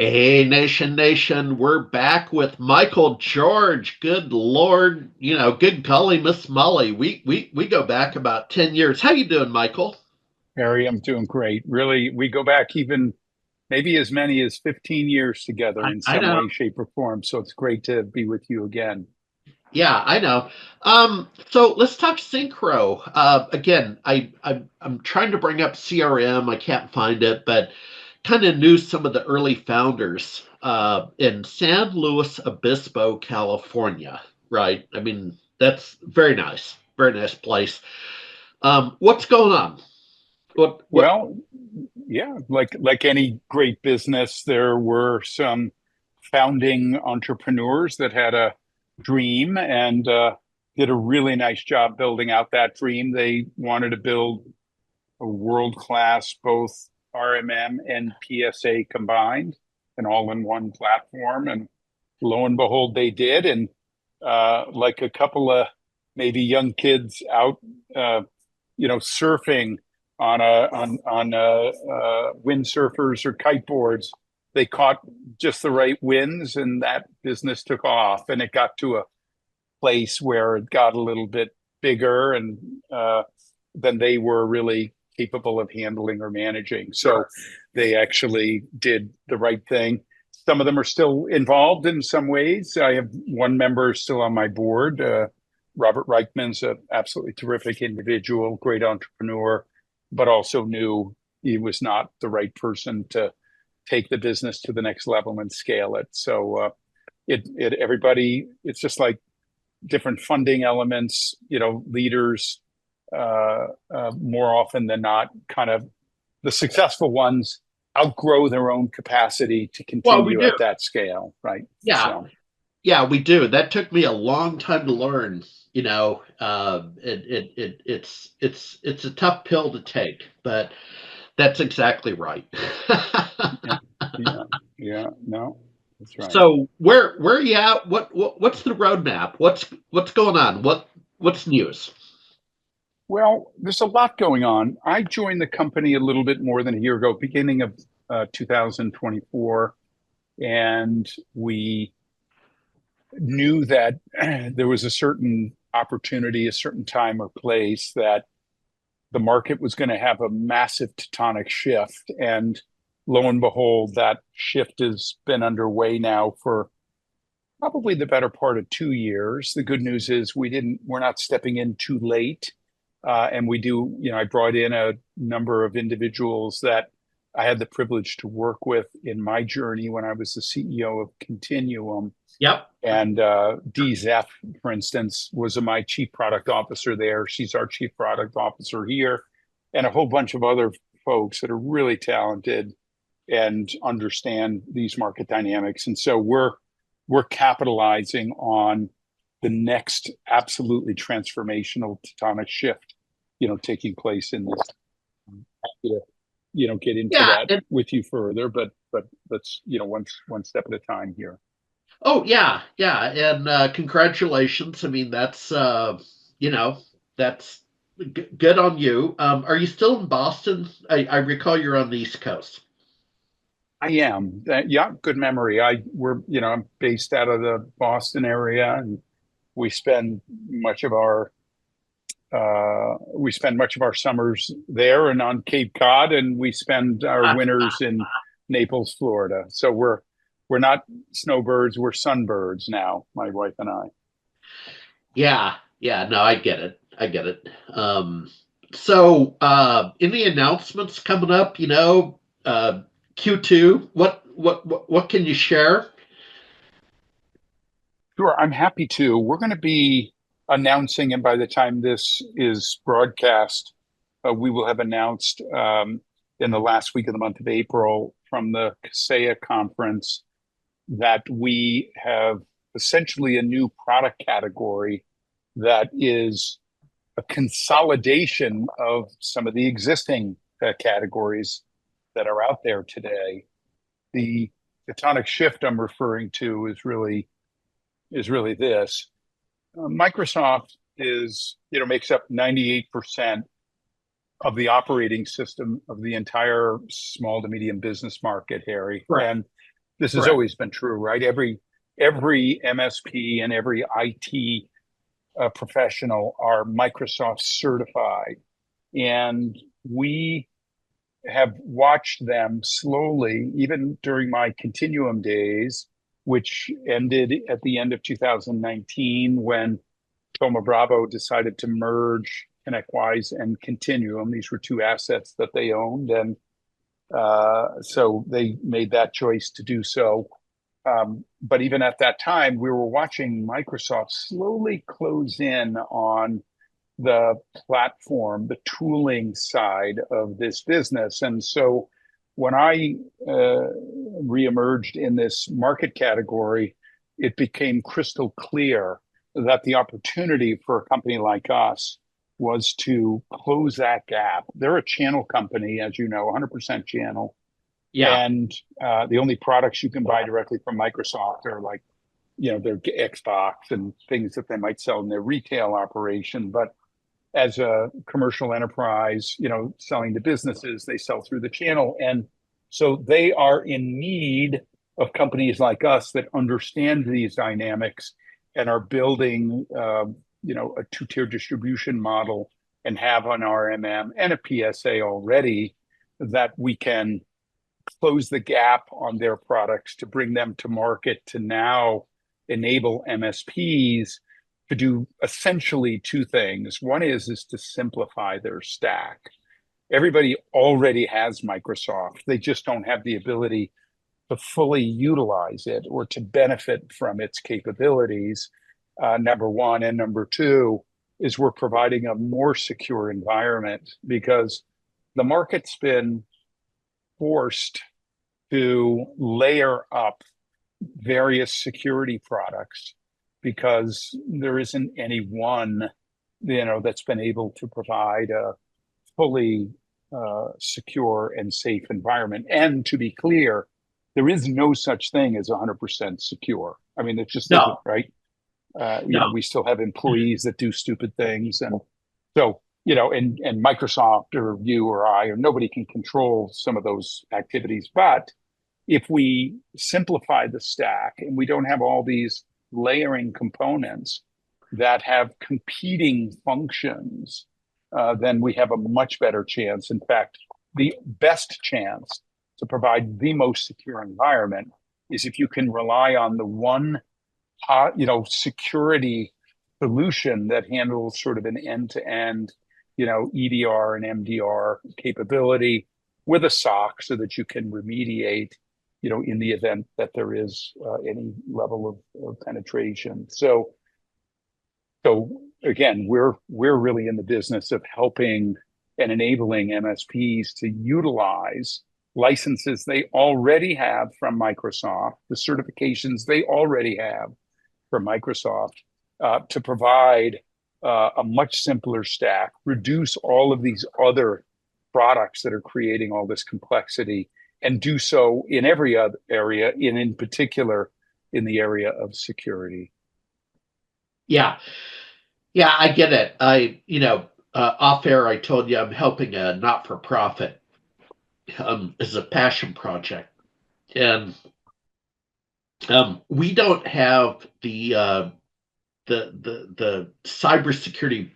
Hey, Nation, we're back with Michael George. Good Lord, good golly, Miss Molly. We go back about 10 years. How you doing, Michael? Harry, I'm doing great. Really, we go back even maybe as many as 15 years together in I some know. way, shape, or form. So it's great to be with you again. Yeah, I know. So let's talk Synchro. Again, I'm trying to bring up CRM. I can't find it, but kind of knew some of the early founders in San Luis Obispo, California. Right? I mean, that's very nice place. What's going on? What? Well, yeah, like any great business, there were some founding entrepreneurs that had a dream and did a really nice job building out that dream. They wanted to build a world-class both RMM and PSA combined, an all-in-one platform, and lo and behold, they did. And like a couple of maybe young kids out, uh, surfing on windsurfers or kiteboards, they caught just the right winds, and that business took off. And it got to a place where it got a little bit bigger, and than they were really capable of handling or managing. So they actually did the right thing. Some of them are still involved in some ways. I have one member still on my board. Robert Reichman's an absolutely terrific individual, great entrepreneur, but also knew he was not the right person to take the business to the next level and scale it. So everybody, it's just like different funding elements, leaders, more often than not, kind of the successful ones outgrow their own capacity to Well, we continue do. at that scale, right? Yeah, So, yeah, we do. That took me a long time to learn. It's a tough pill to take, but that's exactly right. yeah, yeah, yeah, no, that's right. So where are you at? What's the roadmap? What's going on? What's news? Well, there's a lot going on. I joined the company a little bit more than a year ago, beginning of 2024, and we knew that there was a certain opportunity, a certain time or place that the market was going to have a massive tectonic shift. And lo and behold, that shift has been underway now for probably the better part of 2 years. The good news is we're not stepping in too late. And we do, I brought in a number of individuals that I had the privilege to work with in my journey when I was the CEO of Continuum. Yep. And Dee Zeff, for instance, was my chief product officer there. She's our chief product officer here, and a whole bunch of other folks that are really talented and understand these market dynamics. And so we're capitalizing on the next absolutely transformational tectonic shift, taking place in this. Happy to, get into Yeah. that with you further, but let's, one step at a time here. Oh yeah, yeah, and congratulations. I mean, you know, that's good on you. Are you still in Boston? I recall you're on the East Coast. I am. Yeah, good memory. I'm based out of the Boston area, and we spend much of our we spend much of our summers there and on Cape Cod, and we spend our winters in Naples, Florida. So we're not snowbirds, we're sunbirds now, my wife and I. Yeah, yeah, no, I get it. I get it. So any announcements coming up, Q2, what can you share? Sure, I'm happy to. We're going to be announcing, and by the time this is broadcast, we will have announced in the last week of the month of April from the Kaseya conference that we have essentially a new product category that is a consolidation of some of the existing categories that are out there today. The tectonic shift I'm referring to is really this. Microsoft is, makes up 98% of the operating system of the entire small to medium business market, Harry. Right. And This has Correct. always been true, right? Every MSP and every IT professional are Microsoft certified, and we have watched them slowly, even during my Continuum days, which ended at the end of 2019 when Thoma Bravo decided to merge ConnectWise and Continuum. These were two assets that they owned, and so they made that choice to do so. But even at that time, we were watching Microsoft slowly close in on the platform, the tooling side of this business. And so when I reemerged in this market category, it became crystal clear that the opportunity for a company like us was to close that gap. They're a channel company, as you know, 100% channel. Yeah. And the only products you can buy directly from Microsoft are like, their Xbox and things that they might sell in their retail operation. But as a commercial enterprise, selling to businesses, they sell through the channel. And so they are in need of companies like us that understand these dynamics and are building, a two-tier distribution model and have an RMM and a PSA already that we can close the gap on their products to bring them to market to now enable MSPs to do essentially two things. One is to simplify their stack. Everybody already has Microsoft. They just don't have the ability to fully utilize it or to benefit from its capabilities. Number one. And number two is we're providing a more secure environment because the market's been forced to layer up various security products because there isn't any one, that's been able to provide a fully secure and safe environment. And to be clear, there is no such thing as 100% secure. I mean, it just isn't, No, right? no. We still have employees that do stupid things. And so, and Microsoft or you or I or nobody can control some of those activities. But if we simplify the stack and we don't have all these layering components that have competing functions, then we have a much better chance. In fact, the best chance to provide the most secure environment is if you can rely on the one, security solution that handles sort of an end-to-end, EDR and MDR capability with a SOC so that you can remediate, in the event that there is any level of penetration. So again, we're really in the business of helping and enabling MSPs to utilize licenses they already have from Microsoft, the certifications they already have from Microsoft, to provide a much simpler stack, reduce all of these other products that are creating all this complexity, and do so in every other area, and in particular in the area of security. Yeah. Yeah, I get it. Off air, I told you I'm helping a not-for-profit as a passion project. And we don't have the cybersecurity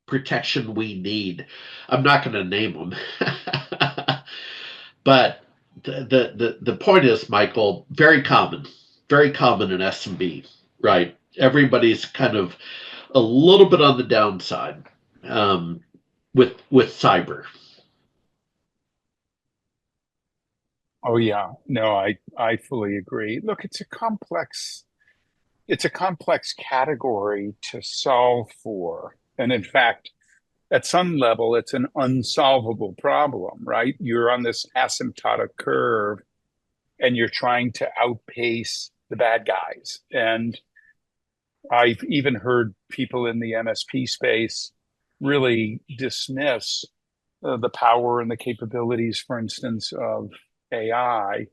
protection we need. I'm not going to name them, but the point is, Michael, very common in SMB, right? Everybody's kind of a little bit on the downside with cyber. Oh yeah, no, I fully agree. Look, it's a complex category to solve for. And in fact, at some level, it's an unsolvable problem, right? You're on this asymptotic curve and you're trying to outpace the bad guys. And I've even heard people in the MSP space really dismiss the power and the capabilities, for instance, of AI,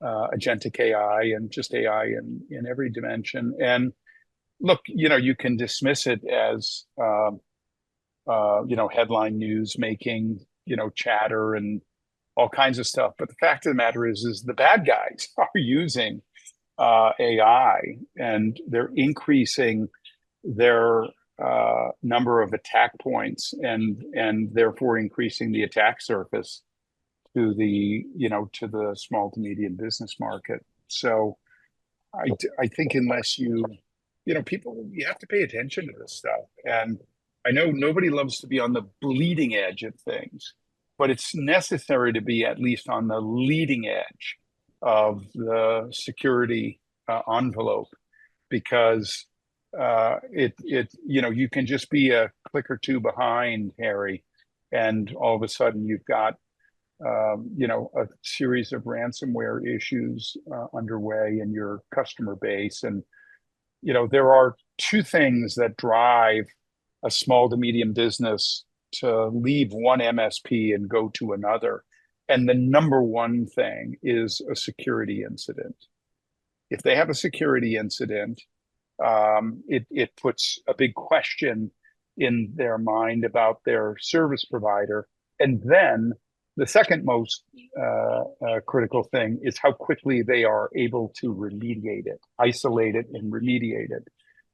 agentic AI, and just AI in every dimension. And look, you can dismiss it as headline news making, chatter and all kinds of stuff. But the fact of the matter is the bad guys are using AI, and they're increasing their number of attack points, and therefore increasing the attack surface to the to the small to medium business market. So I think unless people, you have to pay attention to this stuff. And I know nobody loves to be on the bleeding edge of things, but it's necessary to be at least on the leading edge of the security envelope, because you can just be a click or two behind, Harry, and all of a sudden you've got a series of ransomware issues underway in your customer base. And there are two things that drive a small to medium business to leave one MSP and go to another. And the number one thing is a security incident. If they have a security incident, it puts a big question in their mind about their service provider. And then the second most critical thing is how quickly they are able to remediate it, isolate it, and remediate it.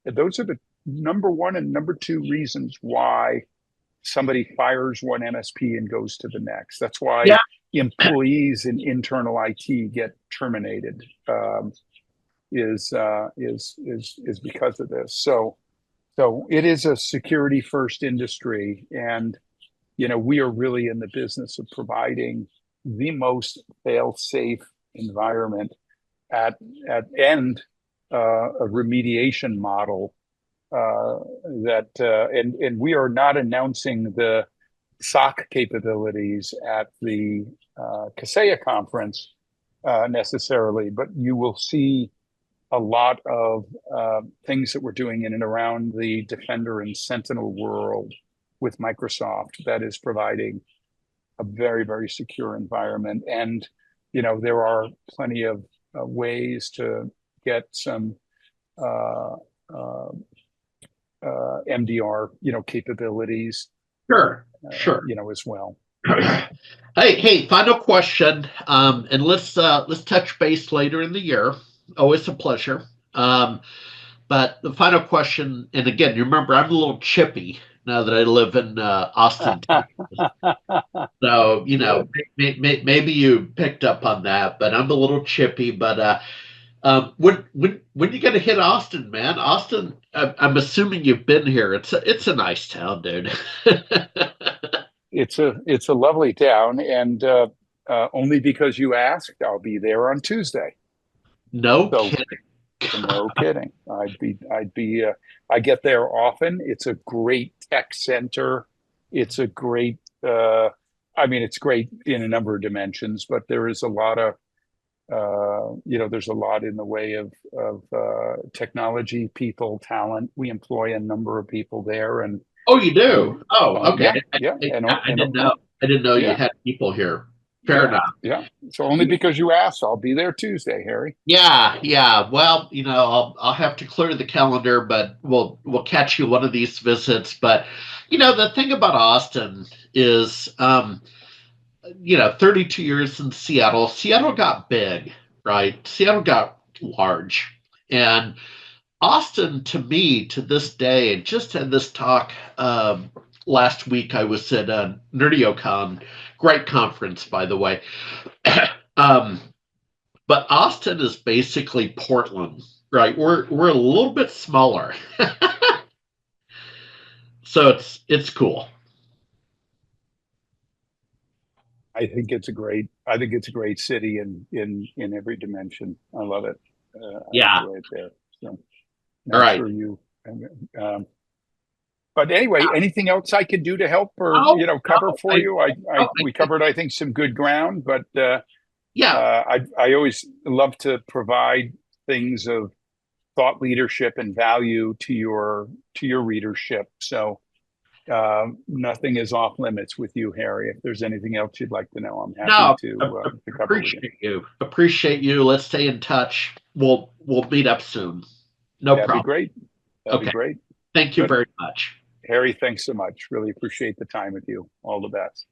And those are the number one and number two reasons why somebody fires one MSP and goes to the next. That's why employees in internal IT get terminated. Is because of this. So it is a security first industry, and we are really in the business of providing the most fail-safe environment and a remediation model and we are not announcing the SOC capabilities at the Kaseya conference necessarily, but you will see a lot of things that we're doing in and around the Defender and Sentinel world with Microsoft that is providing a very, very secure environment. And, there are plenty of ways to get some MDR, capabilities. Sure. As well. Hey, final question. And let's touch base later in the year. Always a pleasure. But the final question, and again, you remember I'm a little chippy now that I live in Austin, Texas. So maybe you picked up on that, but I'm a little chippy. But when you gonna hit Austin, man? Austin, I'm assuming you've been here. It's a nice town, dude. It's a lovely town, and only because you asked, I'll be there on Tuesday. Kidding. No kidding. I get there often. It's a great tech center. It's a great, it's great in a number of dimensions, but there is a lot of, there's a lot in the way of technology, people, talent. We employ a number of people there, and oh, you do? Oh, okay. Yeah. I didn't know. I didn't know you had people here. Fair enough. Yeah. So only because you asked, I'll be there Tuesday, Harry. Yeah. Well, I'll have to clear the calendar, but we'll catch you one of these visits. But the thing about Austin is, 32 years in Seattle. Seattle got big, right? Seattle got large, and Austin, to me, to this day, and just had this talk last week. I was at NerdioCon, great conference, by the way. But Austin is basically Portland, right? We're a little bit smaller, so it's cool. I think it's a great city in every dimension. I love it. Yeah. Right there. So, all right. Sure you. But anyway, anything else I could do to help or cover for you? We covered, I think, some good ground, but I always love to provide things of thought leadership and value to your readership. So nothing is off limits with you, Harry. If there's anything else you'd like to know, I'm happy to cover with you. Appreciate you. Let's stay in touch. We'll meet up soon. That'd problem. Be great. That'd be great. Thank you very much. Harry, thanks so much. Really appreciate the time with you. All the best.